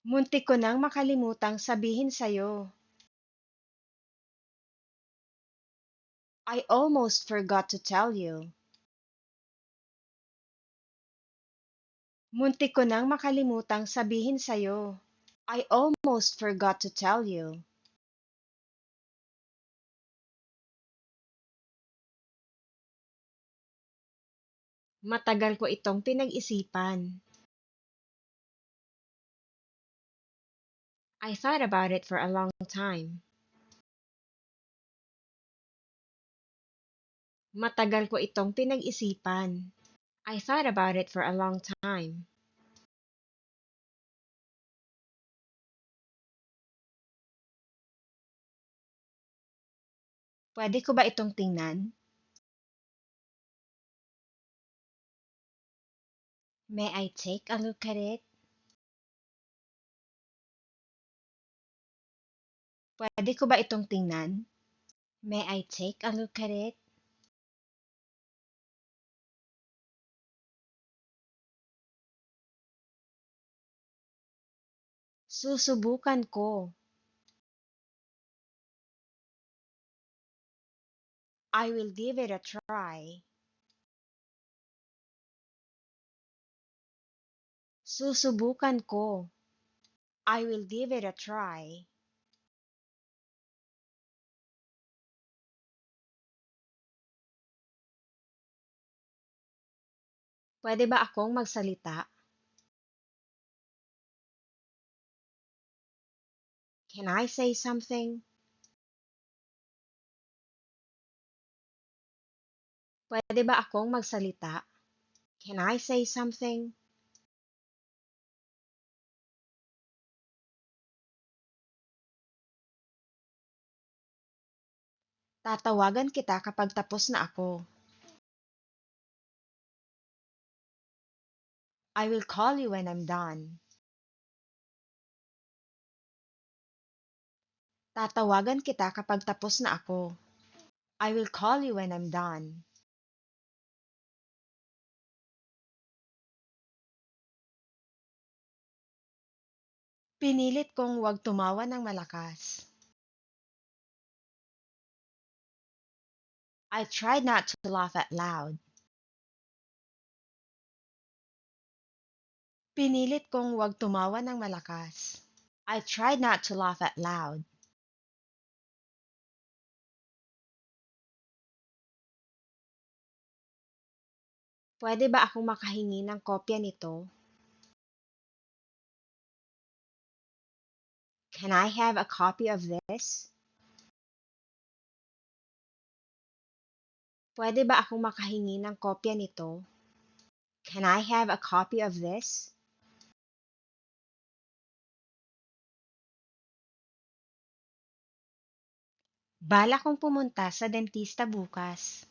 Muntik ko nang makalimutang sabihin sa'yo. I almost forgot to tell you. Muntik ko nang makalimutang sabihin sa'yo. I almost forgot to tell you. Matagal ko itong pinag-isipan. I thought about it for a long time. Matagal ko itong pinag-isipan. I thought about it for a long time. Pwede ko ba itong tingnan? May I take a look at it? Pwede ko ba itong tingnan? May I take a look at it? Susubukan ko. I will give it a try. Susubukan ko. I will give it a try. Pwede ba akong magsalita? Can I say something? Pwede ba akong magsalita? Can I say something? Tatawagan kita kapag tapos na ako. I will call you when I'm done. Tatawagan kita kapag tapos na ako. I will call you when I'm done. Pinilit kong huwag tumawa ng malakas. I tried not to laugh out loud. Pinilit kong huwag tumawa ng malakas. I tried not to laugh out loud. Pwede ba akong makahingi ng kopya nito? Can I have a copy of this? Pwede ba akong makahingi ng kopya nito? Can I have a copy of this? Balak kong pumunta sa dentista bukas.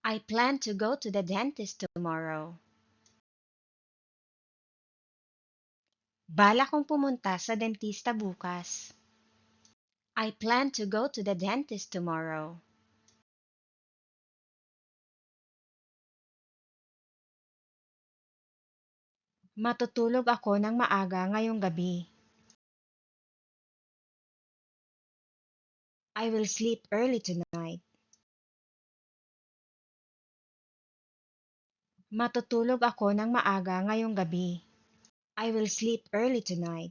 I plan to go to the dentist tomorrow. Balak kong pumunta sa dentista bukas. I plan to go to the dentist tomorrow. Matutulog ako ng maaga ngayong gabi. I will sleep early tonight. Matutulog ako ng maaga ngayong gabi. I will sleep early tonight.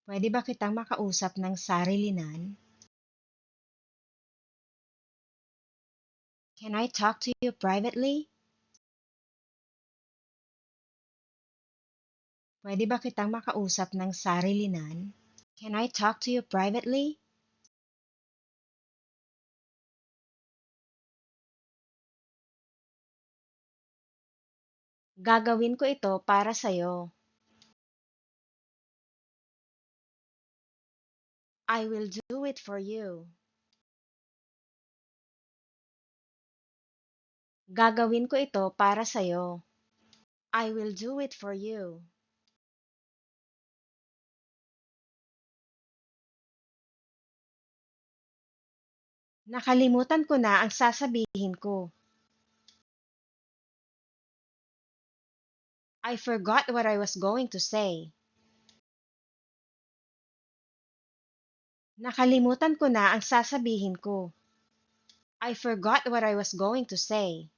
Pwede ba kitang makausap ng sarilinan? Can I talk to you privately? Pwede ba kitang makausap ng sarilinan? Can I talk to you privately? Gagawin ko ito para sa'yo. I will do it for you. Gagawin ko ito para sa'yo. I will do it for you. Nakalimutan ko na ang sasabihin ko. I forgot what I was going to say. Nakalimutan ko na ang sasabihin ko. I forgot what I was going to say.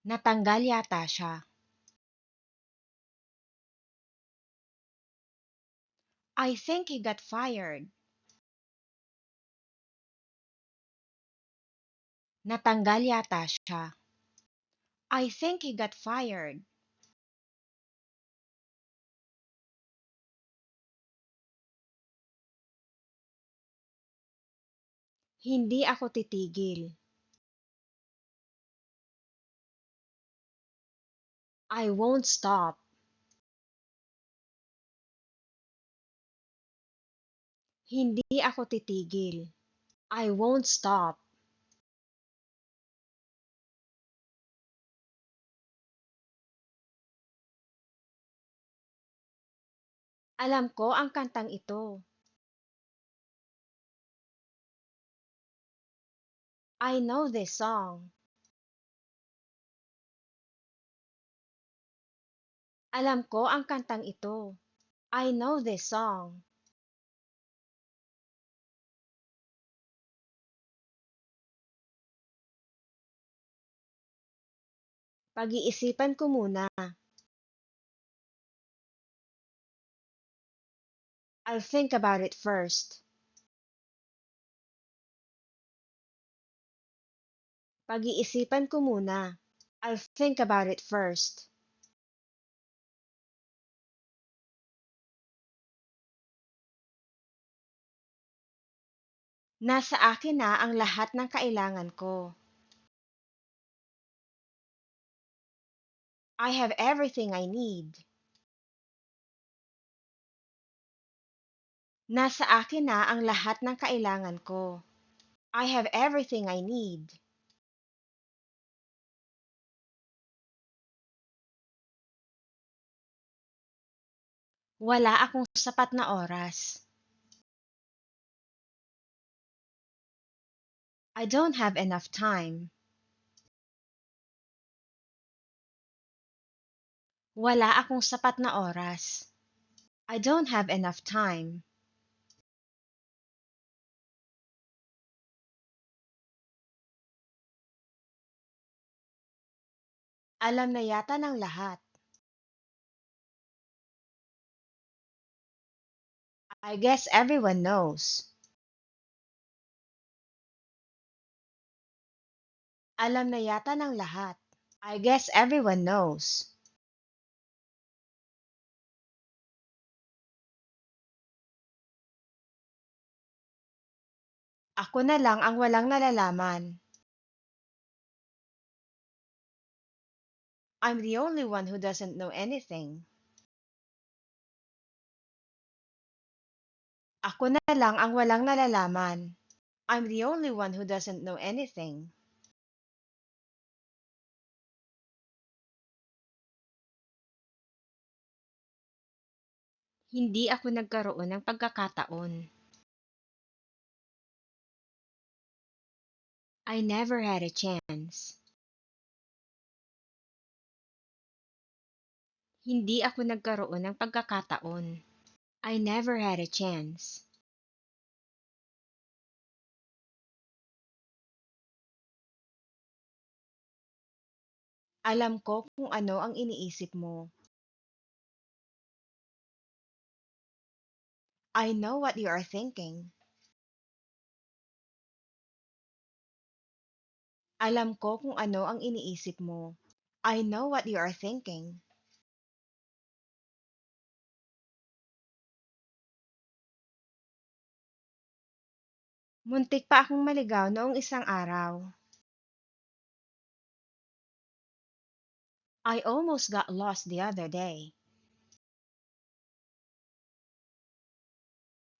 Natanggal yata siya. I think he got fired. Natanggal yata siya. I think he got fired. Hindi ako titigil. I won't stop. Hindi ako titigil. I won't stop. Alam ko ang kantang ito. I know this song. Alam ko ang kantang ito. I know this song. Pag-iisipan ko muna. I'll think about it first. Pag-iisipan ko muna. I'll think about it first. Nasa akin na ang lahat ng kailangan ko. I have everything I need. Nasa akin na ang lahat ng kailangan ko. I have everything I need. Wala akong sapat na oras. I don't have enough time. Wala akong sapat na oras. I don't have enough time. Alam na yata ng lahat. I guess everyone knows. Alam na yata ng lahat. I guess everyone knows. Ako na lang ang walang nalalaman. I'm the only one who doesn't know anything. Ako na lang ang walang nalalaman. I'm the only one who doesn't know anything. Hindi ako nagkaroon ng pagkakataon. I never had a chance. Hindi ako nagkaroon ng pagkakataon. I never had a chance. Alam ko kung ano ang iniisip mo. I know what you are thinking. Alam ko kung ano ang iniisip mo. I know what you are thinking. Muntik pa akong maligaw noong isang araw. I almost got lost the other day.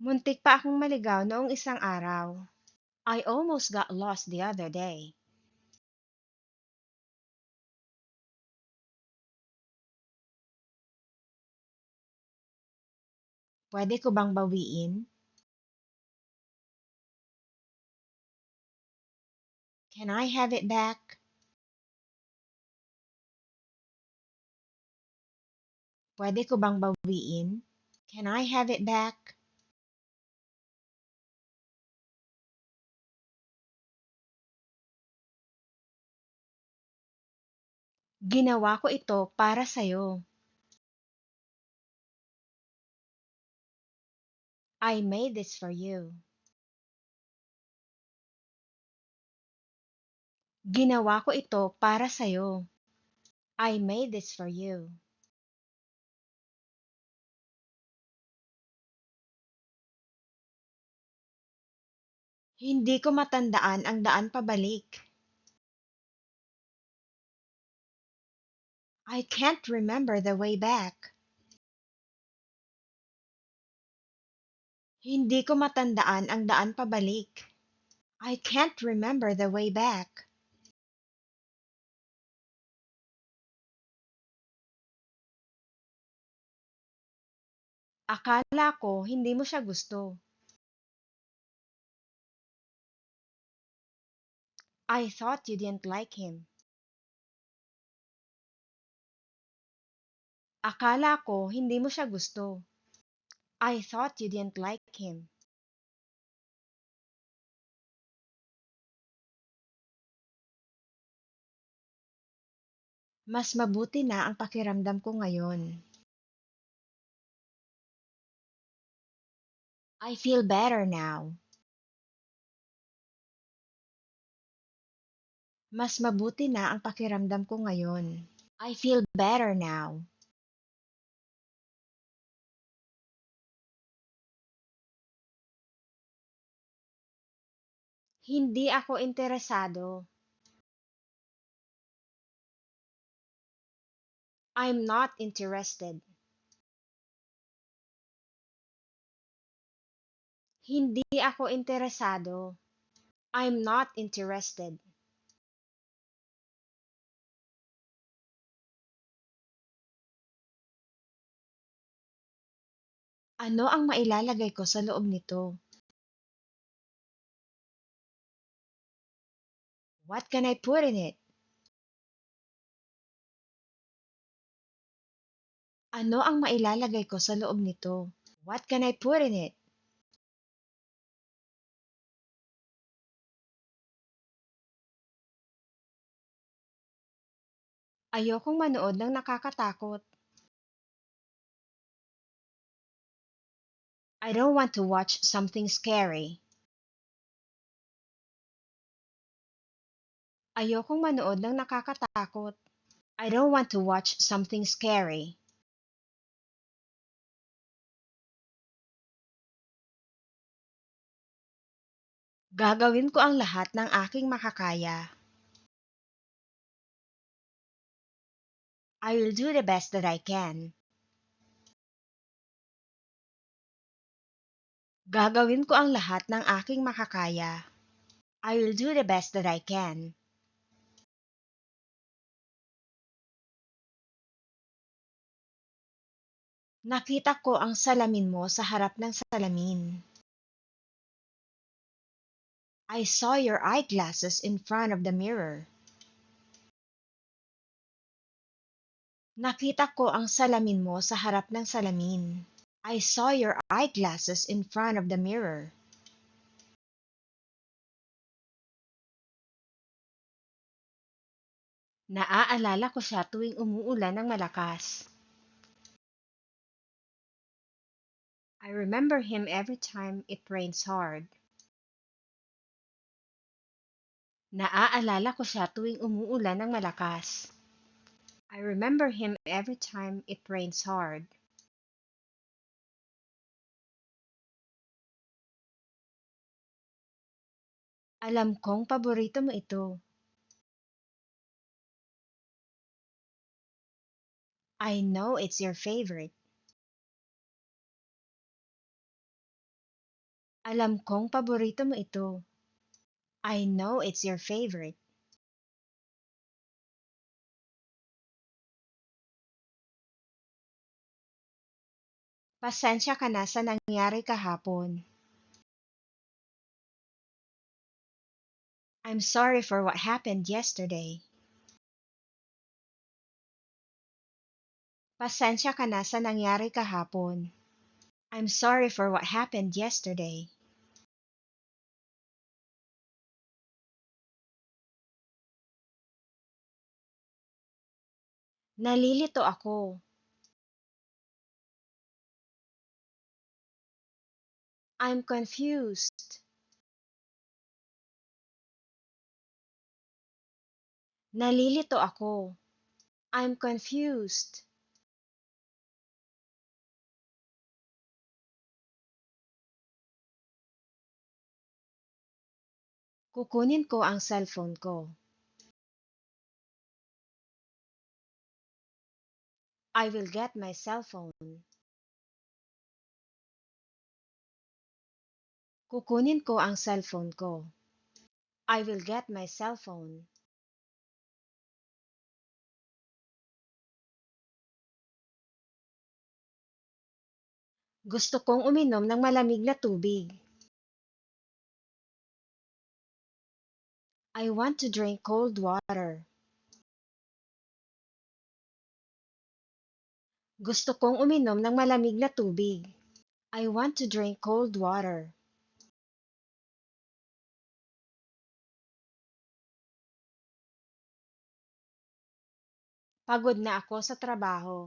Muntik pa akong maligaw noong isang araw. I almost got lost the other day. Pwede ko bang bawiin? Can I have it back? Pwede ko bang bawiin? Can I have it back? Ginawa ko ito para sa'yo. I made this for you. Ginawa ko ito para sa'yo. I made this for you. Hindi ko matandaan ang daan pabalik. I can't remember the way back. Hindi ko matandaan ang daan pabalik. I can't remember the way back. Akala ko hindi mo siya gusto. I thought you didn't like him. Akala ko hindi mo siya gusto. I thought you didn't like him. Mas mabuti na ang pakiramdam ko ngayon. I feel better now. Mas mabuti na ang pakiramdam ko ngayon. I feel better now. Hindi ako interesado. I'm not interested. Hindi ako interesado. I'm not interested. Ano ang mailalagay ko sa loob nito? What can I put in it? Ano ang mailalagay ko sa loob nito? What can I put in it? Ayokong manood ng nakakatakot. I don't want to watch something scary. Ayokong manood ng nakakatakot. I don't want to watch something scary. Gagawin ko ang lahat ng aking makakaya. I will do the best that I can. Gagawin ko ang lahat ng aking makakaya. I will do the best that I can. Nakita ko ang salamin mo sa harap ng salamin. I saw your eyeglasses in front of the mirror. Nakita ko ang salamin mo sa harap ng salamin. I saw your eyeglasses in front of the mirror. Naaalala ko siya tuwing umuulan ng malakas. I remember him every time it rains hard. Naaalala ko siya tuwing umuulan ng malakas. I remember him every time it rains hard. Alam kong paborito mo ito. I know it's your favorite. Alam kong paborito mo ito. I know it's your favorite. Pasensya ka na sa nangyari kahapon. I'm sorry for what happened yesterday. Pasensya ka na sa nangyari kahapon. I'm sorry for what happened yesterday. Nalilito ako. I'm confused. Nalilito ako. I'm confused. Kukunin ko ang cellphone ko. I will get my cell phone. Kukunin ko ang cellphone ko. I will get my cell phone. Gusto kong uminom ng malamig na tubig. I want to drink cold water. Gusto kong uminom ng malamig na tubig. I want to drink cold water. Pagod na ako sa trabaho.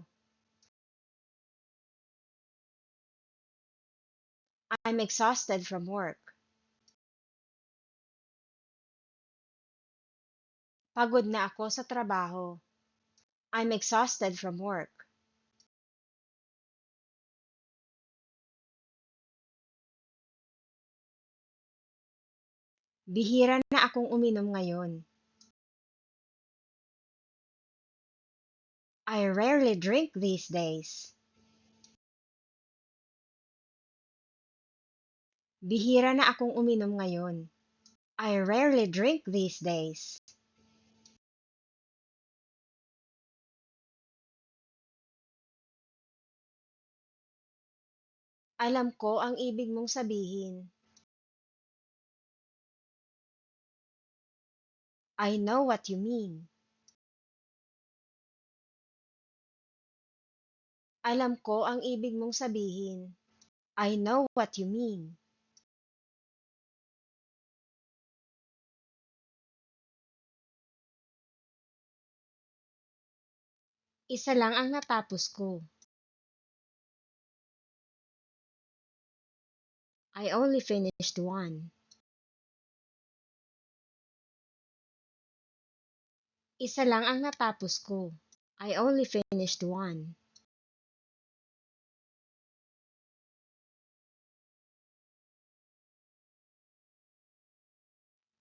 I'm exhausted from work. Pagod na ako sa trabaho. I'm exhausted from work. Bihira na akong uminom ngayon. I rarely drink these days. Bihira na akong uminom ngayon. I rarely drink these days. Alam ko ang ibig mong sabihin. I know what you mean. Alam ko ang ibig mong sabihin. I know what you mean. Isa lang ang natapos ko. I only finished one. Isa lang ang natapos ko. I only finished one.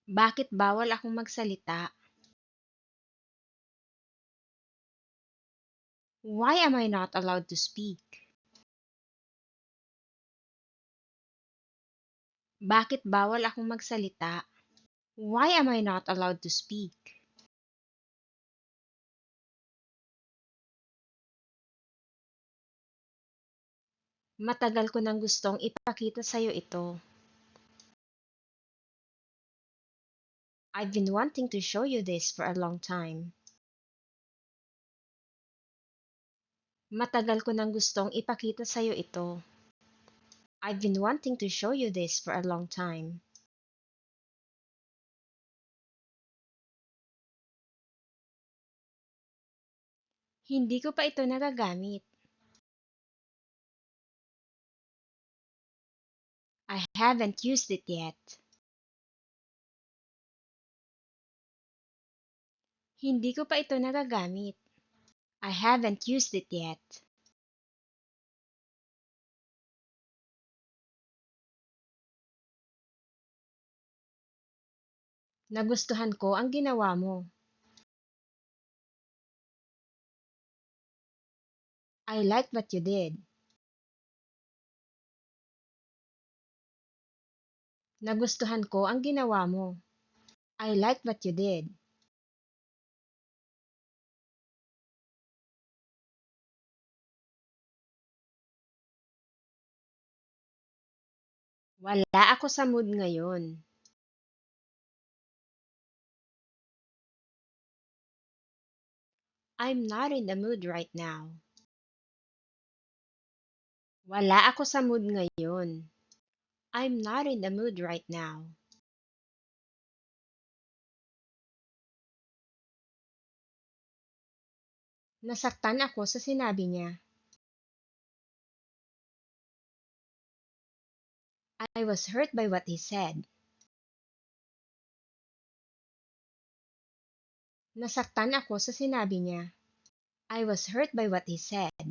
Bakit bawal akong magsalita? Why am I not allowed to speak? Bakit bawal akong magsalita? Why am I not allowed to speak? Matagal ko nang gustong ipakita sa'yo ito. I've been wanting to show you this for a long time. Matagal ko nang gustong ipakita sa'yo ito. I've been wanting to show you this for a long time. Hindi ko pa ito nagagamit. I haven't used it yet. Hindi ko pa ito nagagamit. I haven't used it yet. Nagustuhan ko ang ginawa mo. I liked what you did. Nagustuhan ko ang ginawa mo. I liked what you did. Wala ako sa mood ngayon. I'm not in the mood right now. Wala ako sa mood ngayon. I'm not in the mood right now. Nasaktan ako sa sinabi niya. I was hurt by what he said. Nasaktan ako sa sinabi niya. I was hurt by what he said.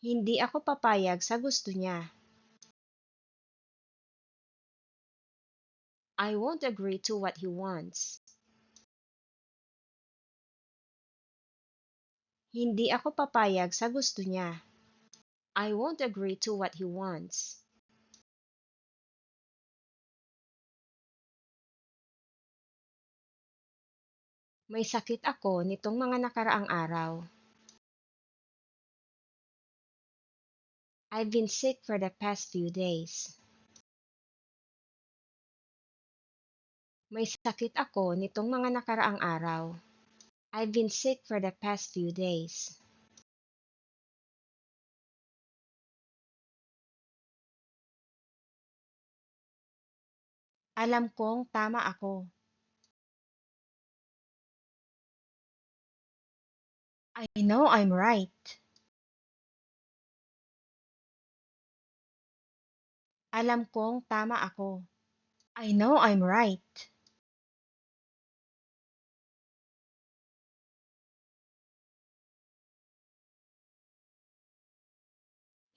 Hindi ako papayag sa gusto niya. I won't agree to what he wants. Hindi ako papayag sa gusto niya. I won't agree to what he wants. May sakit ako nitong mga nakaraang araw. I've been sick for the past few days. May sakit ako nitong mga nakaraang araw. I've been sick for the past few days. Alam kong tama ako. I know I'm right. Alam kong tama ako. I know I'm right.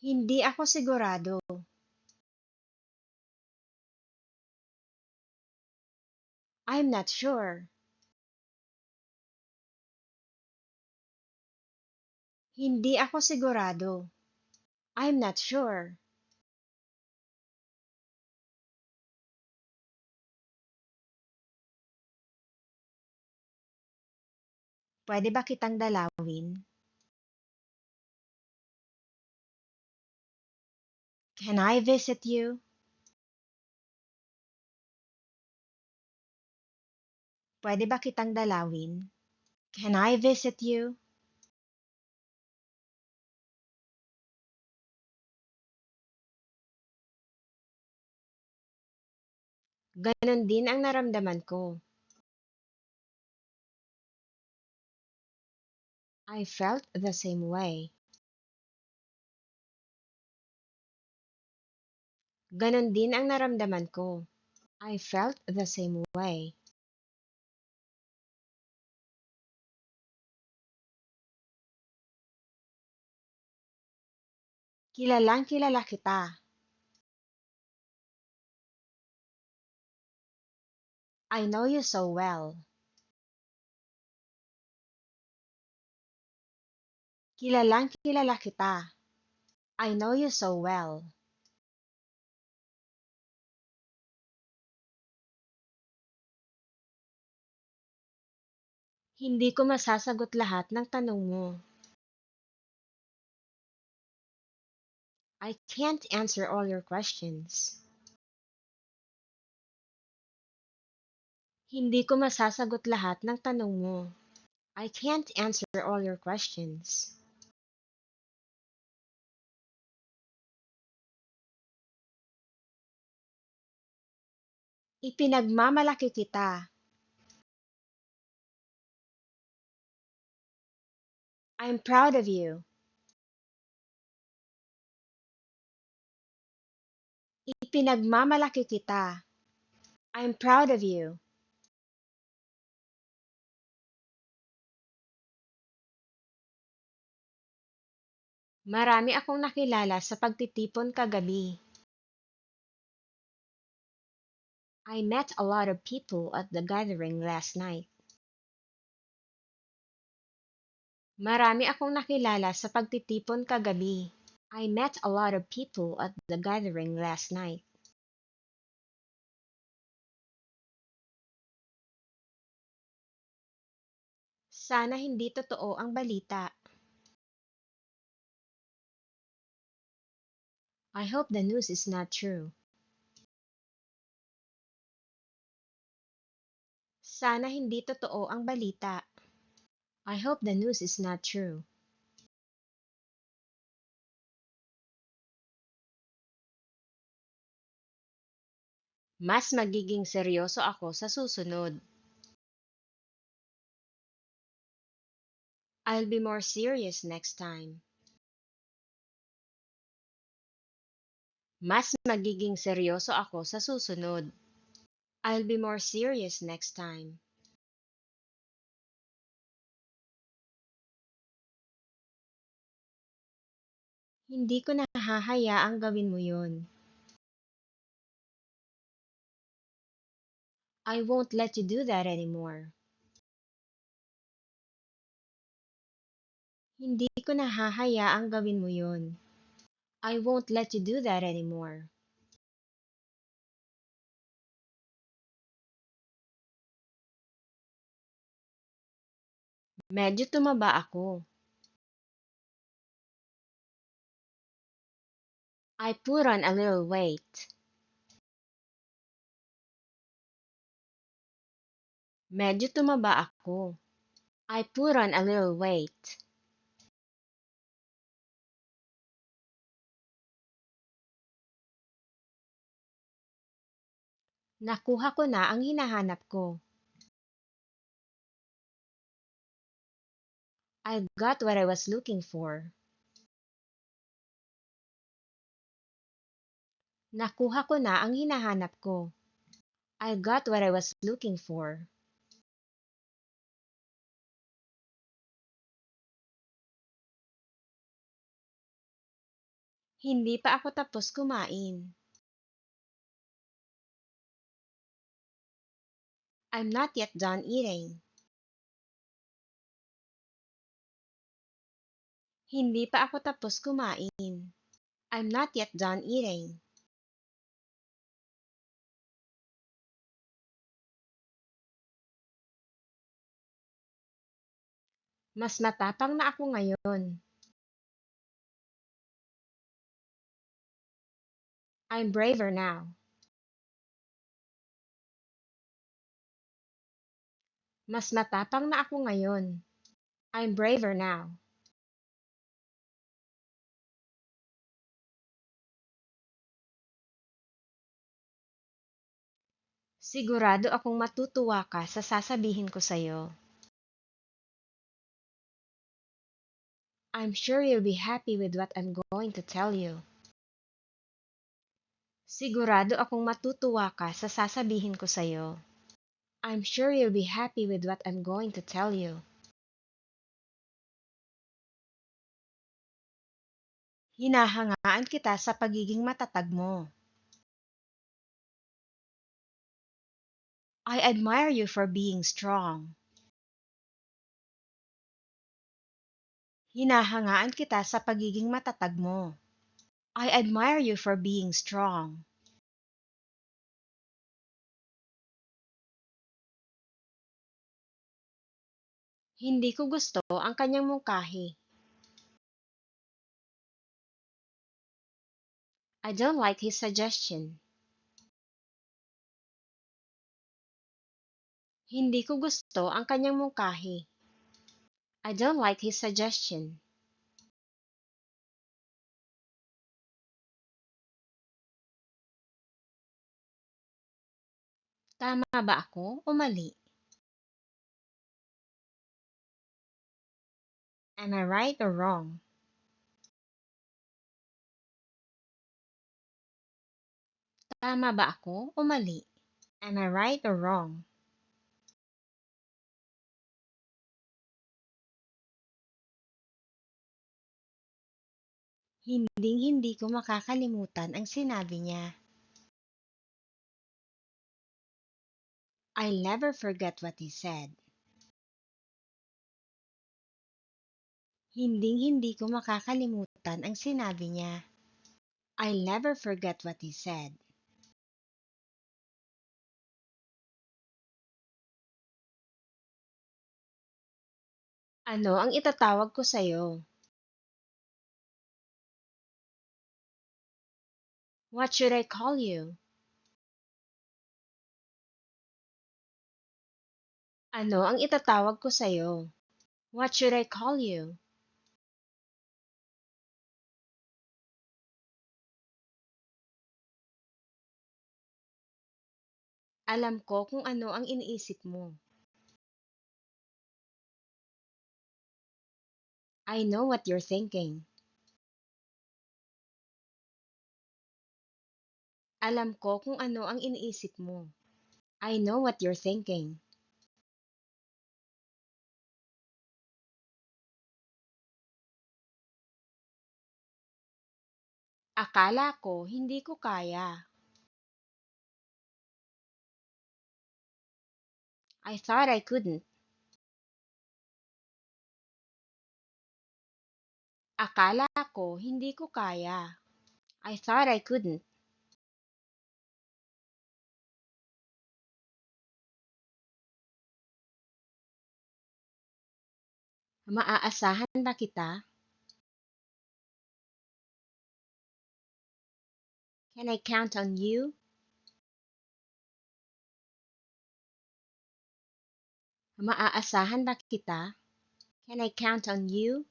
Hindi ako sigurado. I'm not sure. Hindi ako sigurado. I'm not sure. Pwede ba kitang dalawin? Can I visit you? Pwede ba kitang dalawin? Can I visit you? Ganon din ang naramdaman ko. I felt the same way. Ganon din ang naramdaman ko. I felt the same way. Kilalang kilala kita. I know you so well. Kilalang kilala kita. I know you so well. Hindi ko masasagot lahat ng tanong mo. I can't answer all your questions. Hindi ko masasagot lahat ng tanong mo. I can't answer all your questions. Ipinagmamalaki kita. I'm proud of you. Ipinagmamalaki kita. I'm proud of you. Marami akong nakilala sa pagtitipon kagabi. I met a lot of people at the gathering last night. Marami akong nakilala sa pagtitipon kagabi. I met a lot of people at the gathering last night. Sana hindi totoo ang balita. I hope the news is not true. Sana hindi totoo ang balita. I hope the news is not true. Mas magiging seryoso ako sa susunod. I'll be more serious next time. Mas magiging seryoso ako sa susunod. I'll be more serious next time. Hindi ko na hahayaang gawin mo yun. I won't let you do that anymore. Hindi ko na hahayaang gawin mo yun. I won't let you do that anymore. Medyo tumaba ako. I put on a little weight. Medyo tumaba ako. I put on a little weight. Nakuha ko na ang hinahanap ko. I got what I was looking for. Nakuha ko na ang hinahanap ko. I got what I was looking for. Hindi pa ako tapos kumain. I'm not yet done eating. Hindi pa ako tapos kumain. I'm not yet done eating. Mas matapang na ako ngayon. I'm braver now. Mas matapang na ako ngayon. I'm braver now. Sigurado akong matutuwa ka sa sasabihin ko sa'yo. I'm sure you'll be happy with what I'm going to tell you. Sigurado akong matutuwa ka sa sasabihin ko sa'yo. I'm sure you'll be happy with what I'm going to tell you. Hinahangaan kita sa pagiging matatag mo. I admire you for being strong. Hinahangaan kita sa pagiging matatag mo. I admire you for being strong. Hindi ko gusto ang kanyang mungkahi. I don't like his suggestion. Hindi ko gusto ang kanyang mungkahi. I don't like his suggestion. Tama ba ako o mali? Am I right or wrong? Tama ba ako o mali? Am I right or wrong? Hinding-hindi ko makakalimutan ang sinabi niya. I'll never forget what he said. Hinding-hindi ko makakalimutan ang sinabi niya. I'll never forget what he said. Ano ang itatawag ko sa'yo? What should I call you? Ano ang itatawag ko sa'yo? What should I call you? Alam ko kung ano ang iniisip mo. I know what you're thinking. Alam ko kung ano ang iniisip mo. I know what you're thinking. Akala ko hindi ko kaya. I thought I couldn't. Akala ko hindi ko kaya. I thought I couldn't. Maaasahan ba kita? Can I count on you? Maaasahan ba kita? Can I count on you?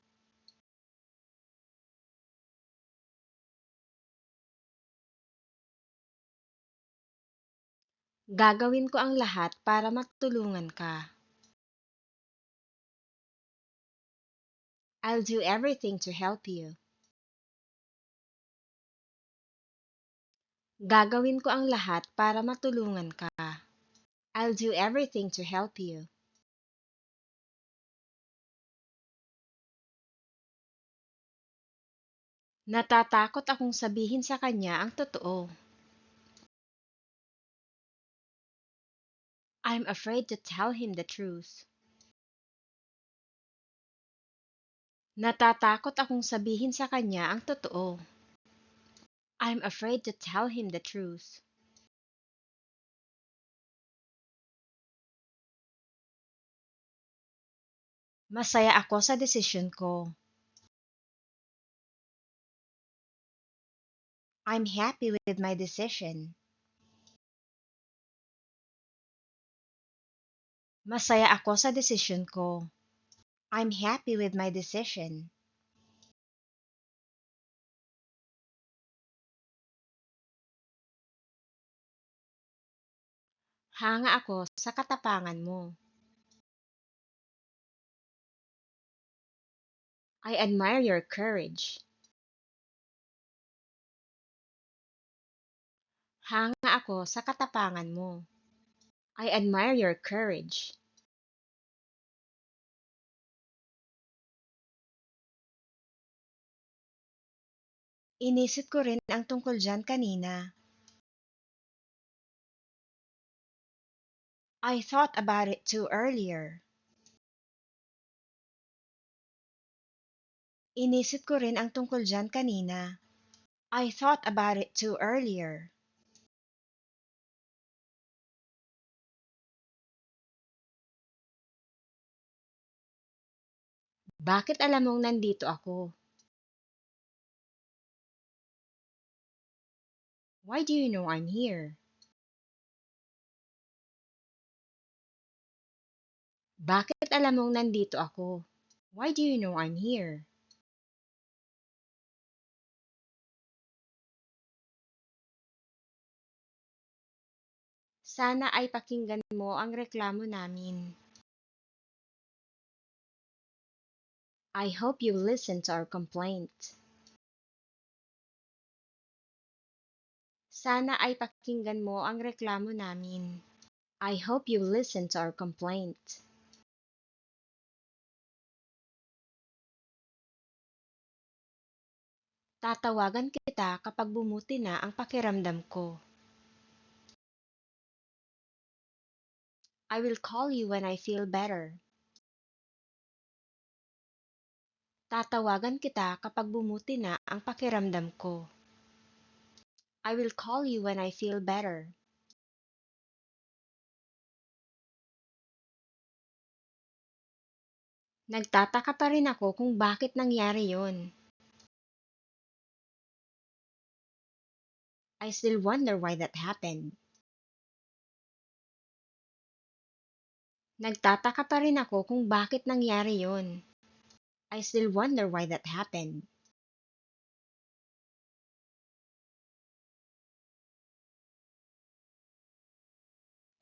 Gagawin ko ang lahat para matulungan ka. I'll do everything to help you. Gagawin ko ang lahat para matulungan ka. I'll do everything to help you. Natatakot akong sabihin sa kanya ang totoo. I'm afraid to tell him the truth. Natatakot akong sabihin sa kanya ang totoo. I'm afraid to tell him the truth. Masaya ako sa desisyon ko. I'm happy with my decision. Masaya ako sa desisyon ko. I'm happy with my decision. Hanga ako sa katapangan mo. I admire your courage. Hanga ako sa katapangan mo. I admire your courage. Inisip ko rin ang tungkol dyan kanina. I thought about it too earlier. Inisip ko rin ang tungkol dyan kanina. I thought about it too earlier. Bakit alam mong nandito ako? Why do you know I'm here? Bakit alam mong nandito ako? Why do you know I'm here? Sana ay pakinggan mo ang reklamo namin. I hope you listen to our complaint. Sana ay pakinggan mo ang reklamo namin. I hope you listen to our complaint. Tatawagan kita kapag bumuti na ang pakiramdam ko. I will call you when I feel better. Tatawagan kita kapag bumuti na ang pakiramdam ko. I will call you when I feel better. Nagtataka pa rin ako kung bakit nangyari yon. I still wonder why that happened. Nagtataka pa rin ako kung bakit nangyari yon. I still wonder why that happened.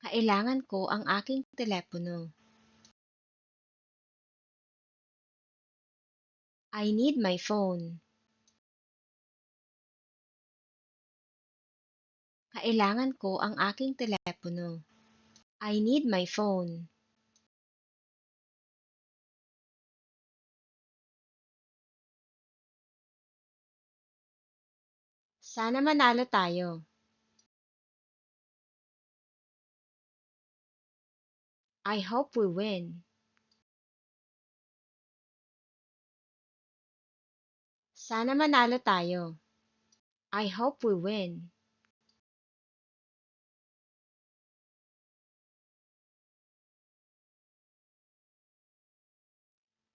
Kailangan ko ang aking telepono. I need my phone. Kailangan ko ang aking telepono. I need my phone. Sana manalo tayo. I hope we win. Sana manalo tayo. I hope we win.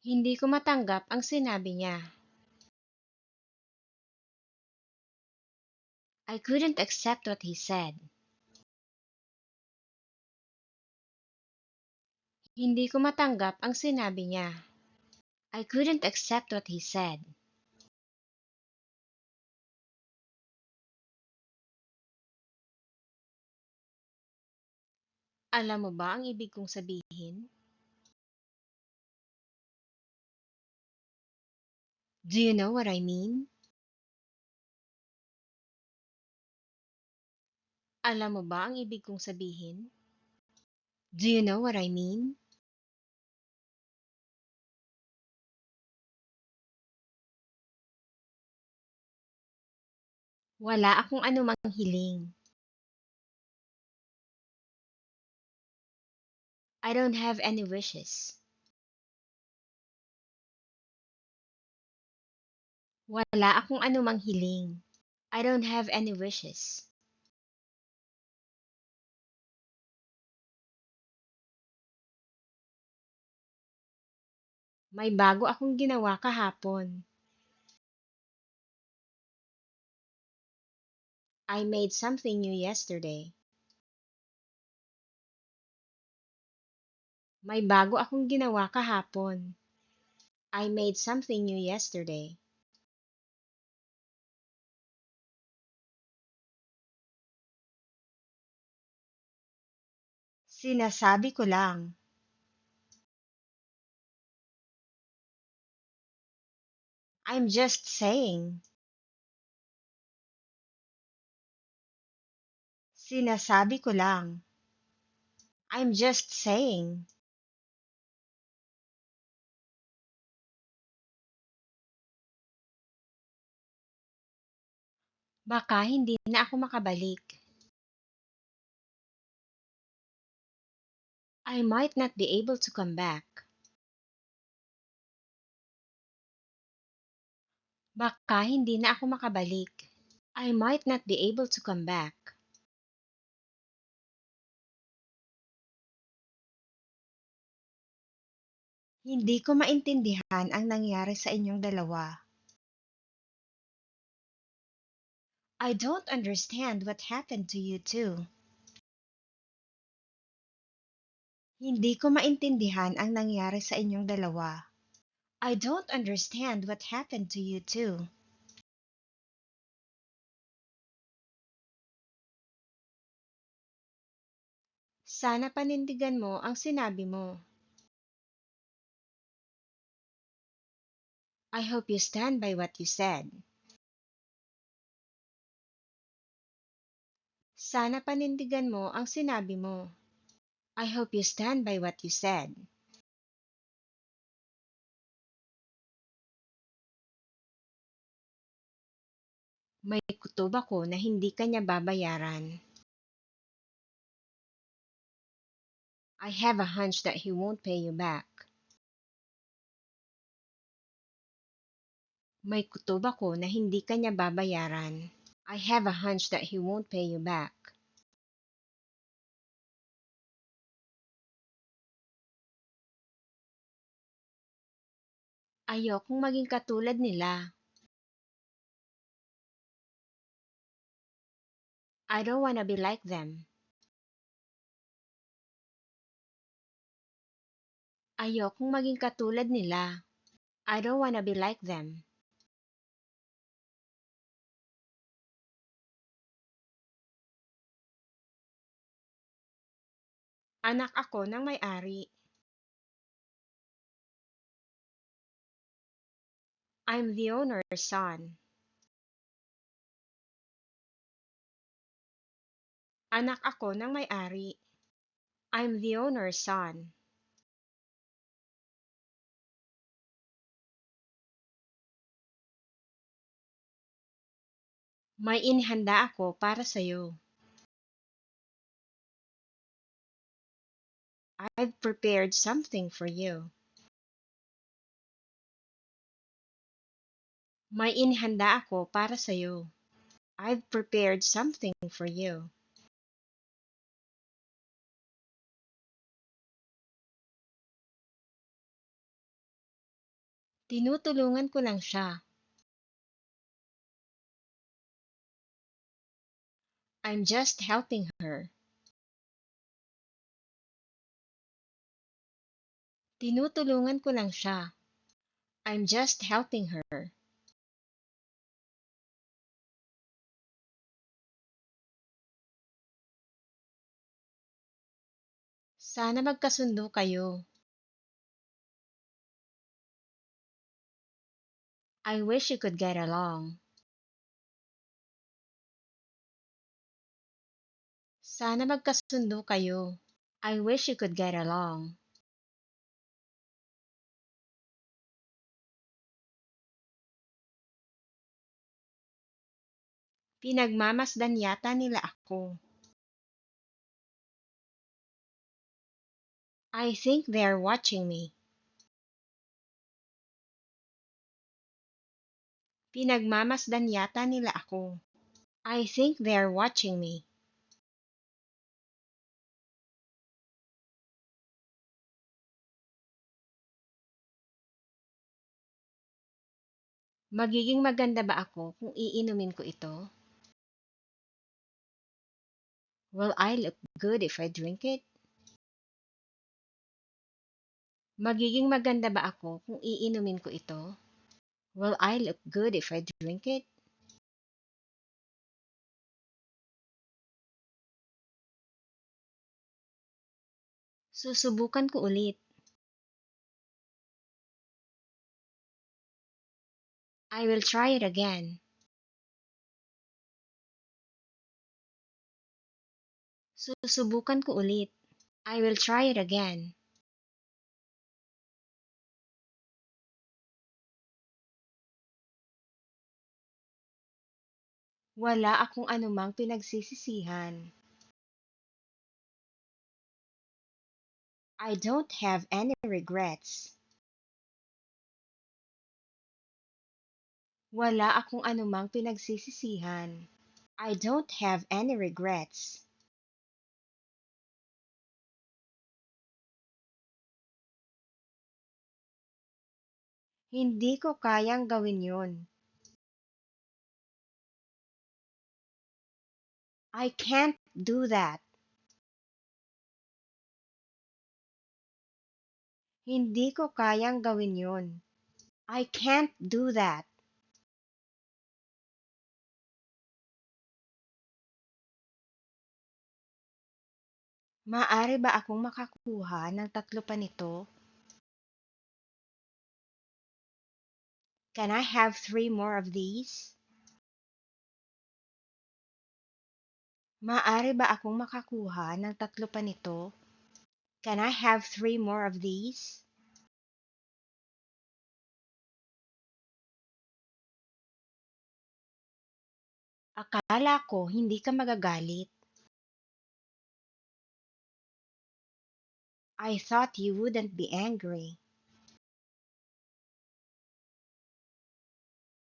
Hindi ko matanggap ang sinabi niya. I couldn't accept what he said. Hindi ko matanggap ang sinabi niya. I couldn't accept what he said. Alam mo ba ang ibig kong sabihin? Do you know what I mean? Alam mo ba ang ibig kong sabihin? Do you know what I mean? Wala akong anumang hiling. I don't have any wishes. Wala akong anumang hiling. I don't have any wishes. May bago akong ginawa kahapon. I made something new yesterday. May bago akong ginawa kahapon. I made something new yesterday. Sinasabi ko lang. I'm just saying. Sinasabi ko lang. I'm just saying. Baka hindi na ako makabalik. I might not be able to come back. Baka hindi na ako makabalik. I might not be able to come back. Hindi ko maintindihan ang nangyari sa inyong dalawa. I don't understand what happened to you two. Hindi ko maintindihan ang nangyari sa inyong dalawa. I don't understand what happened to you two. Sana panindigan mo ang sinabi mo. I hope you stand by what you said. Sana panindigan mo ang sinabi mo. I hope you stand by what you said. May kutob ako na hindi kanya babayaran. I have a hunch that he won't pay you back. May kutob ako na hindi kanya babayaran. I have a hunch that he won't pay you back. Ayokong maging katulad nila. I don't wanna be like them. Ayokong maging katulad nila. I don't wanna be like them. Anak ako ng may-ari. I'm the owner's son. Anak ako ng may-ari. I'm the owner's son. May inihanda ako para sa'yo. I've prepared something for you. May inihanda ako para sa'yo. I've prepared something for you. Tinutulungan ko lang siya. I'm just helping her. Tinutulungan ko lang siya. I'm just helping her. Sana magkasundo kayo. I wish you could get along. Sana magkasundo kayo. I wish you could get along. Pinagmamasdan yata nila ako. I think they're watching me. Pinagmamasdan yata nila ako. I think they're watching me. Magiging maganda ba ako kung iinumin ko ito? Will I look good if I drink it? Magiging maganda ba ako kung iinumin ko ito? Will I look good if I drink it? Susubukan ko ulit. I will try it again. Susubukan ko ulit. I will try it again. Wala akong anumang pinagsisisihan. I don't have any regrets. Wala akong anumang pinagsisisihan. I don't have any regrets. Hindi ko kayang gawin yun. I can't do that. Hindi ko kayang gawin yun. I can't do that. Maaari ba akong makakuha ng 3 pa nito? Can I have 3 more of these? Maaari ba akong makakuha ng 3 pa nito? Can I have 3 more of these? Akala ko hindi ka magagalit. I thought you wouldn't be angry.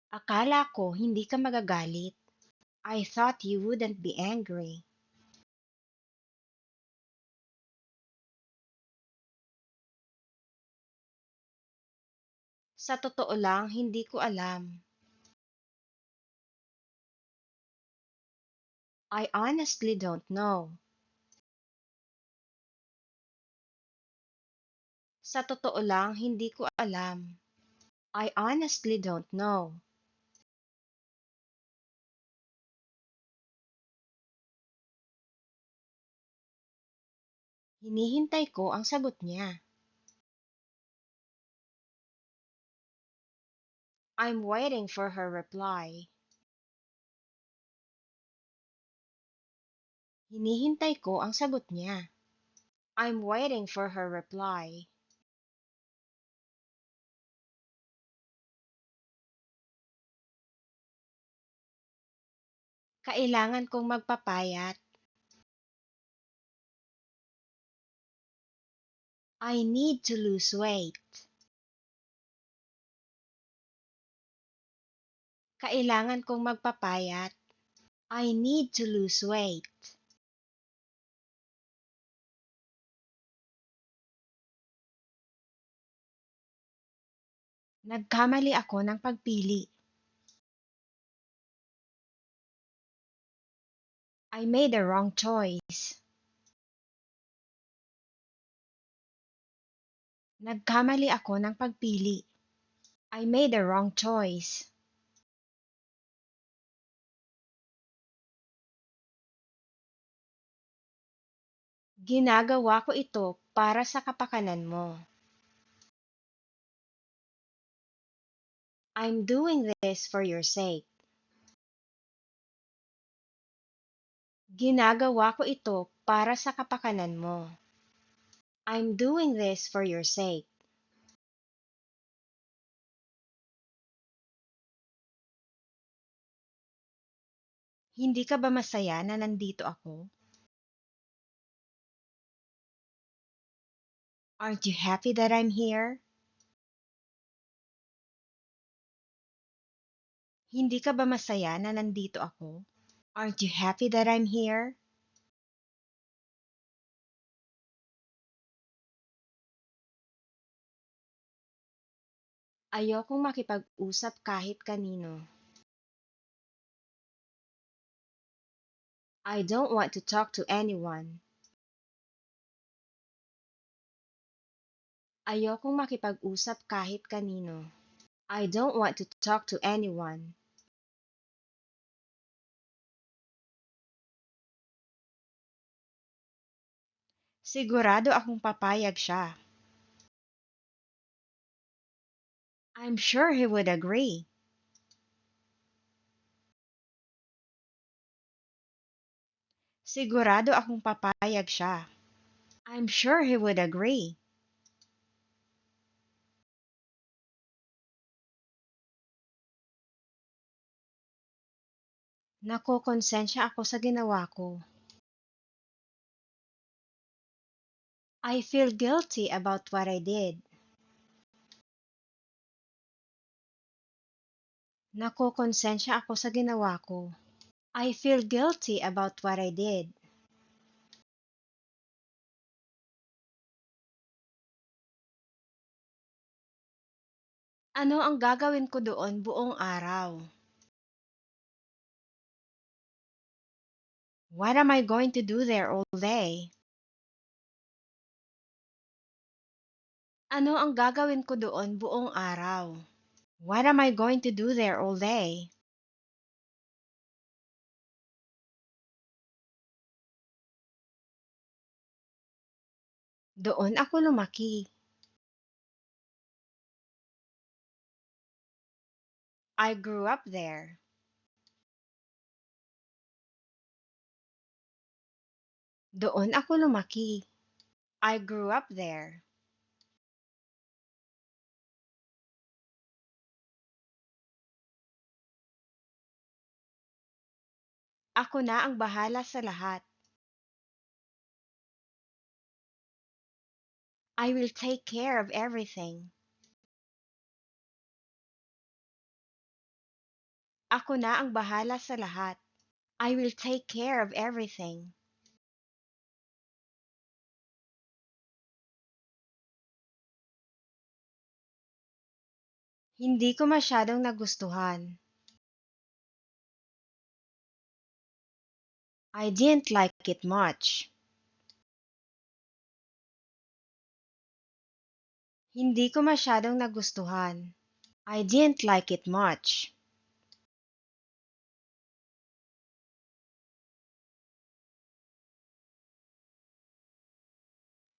Akala ko hindi ka magagalit. I thought you wouldn't be angry. Sa totoo lang, hindi ko alam. I honestly don't know. Sa totoo lang, hindi ko alam. I honestly don't know. Hinihintay ko ang sagot niya. I'm waiting for her reply. Hinihintay ko ang sagot niya. I'm waiting for her reply. Kailangan kong magpapayat. I need to lose weight. Kailangan kong magpapayat. I need to lose weight. Nagkamali ako ng pagpili. I made a wrong choice. Nagkamali ako ng pagpili. I made a wrong choice. Ginagawa ko ito para sa kapakanan mo. I'm doing this for your sake. Ginagawa ko ito para sa kapakanan mo. I'm doing this for your sake. Hindi ka ba masaya na nandito ako? Aren't you happy that I'm here? Hindi ka ba masaya na nandito ako? Aren't you happy that I'm here? Ayokong makipag-usap kahit kanino. I don't want to talk to anyone. Ayokong makipag-usap kahit kanino. I don't want to talk to anyone. Sigurado akong papayag siya. I'm sure he would agree. Sigurado akong papayag siya. I'm sure he would agree. Nakokonsensya ako sa ginawa ko. I feel guilty about what I did. Nakokonsensya ako sa ginawa ko. I feel guilty about what I did. Ano ang gagawin ko doon buong araw? What am I going to do there all day? Ano ang gagawin ko doon buong araw? What am I going to do there all day? Doon ako lumaki. I grew up there. Doon ako lumaki. I grew up there. Ako na ang bahala sa lahat. I will take care of everything. Ako na ang bahala sa lahat. I will take care of everything. Hindi ko masyadong nagustuhan. I didn't like it much. Hindi ko masyadong nagustuhan. I didn't like it much.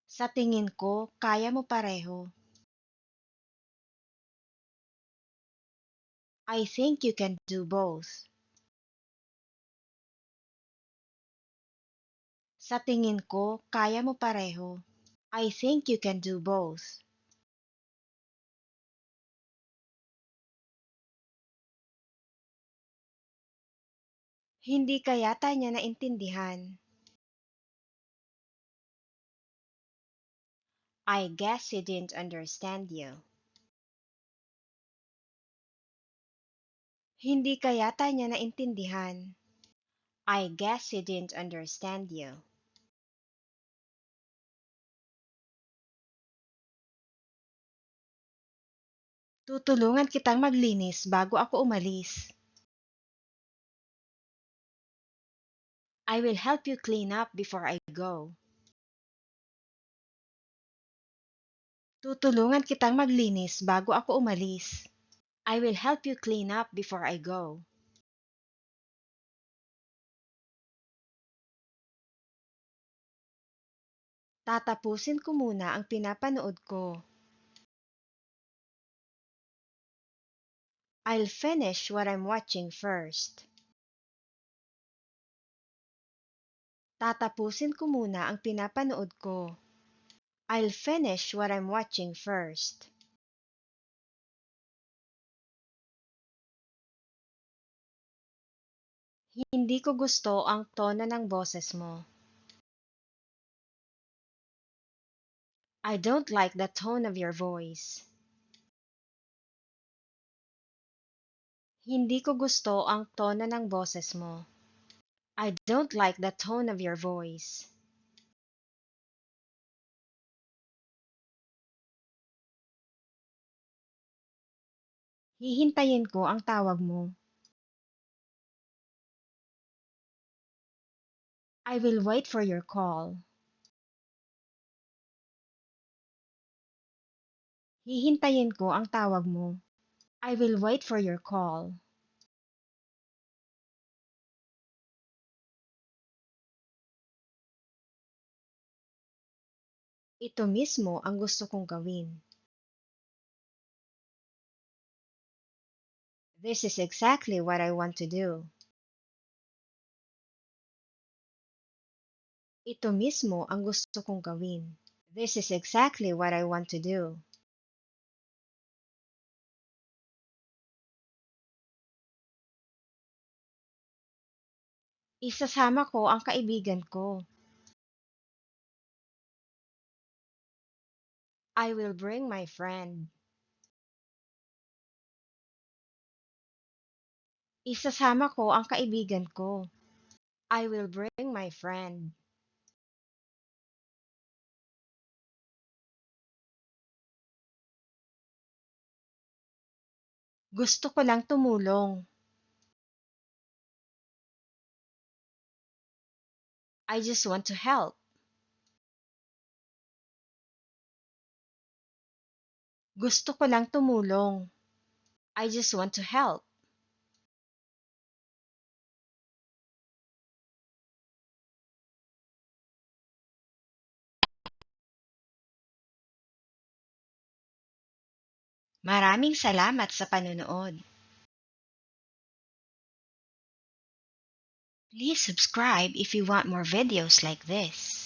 Sa tingin ko, kaya mo pareho. I think you can do both. Sa tingin ko, kaya mo pareho. I think you can do both. Hindi ka yata niya naintindihan. I guess he didn't understand you. Hindi ka yata niya naintindihan. I guess he didn't understand you. Tutulungan kitang maglinis bago ako umalis. I will help you clean up before I go. Tutulungan kitang maglinis bago ako umalis. I will help you clean up before I go. Tatapusin ko muna ang pinapanood ko. I'll finish what I'm watching first. Tatapusin ko muna ang pinapanood ko. I'll finish what I'm watching first. Hindi ko gusto ang tono ng boses mo. I don't like the tone of your voice. Hindi ko gusto ang tono ng boses mo. I don't like the tone of your voice. Hihintayin ko ang tawag mo. I will wait for your call. Hihintayin ko ang tawag mo. I will wait for your call. Ito mismo ang gusto kong gawin. This is exactly what I want to do. Ito mismo ang gusto kong gawin. This is exactly what I want to do. Isasama ko ang kaibigan ko. I will bring my friend. Isasama ko ang kaibigan ko. I will bring my friend. Gusto ko lang tumulong. I just want to help. Gusto ko lang tumulong. I just want to help. Maraming salamat sa panonood. Please subscribe if you want more videos like this.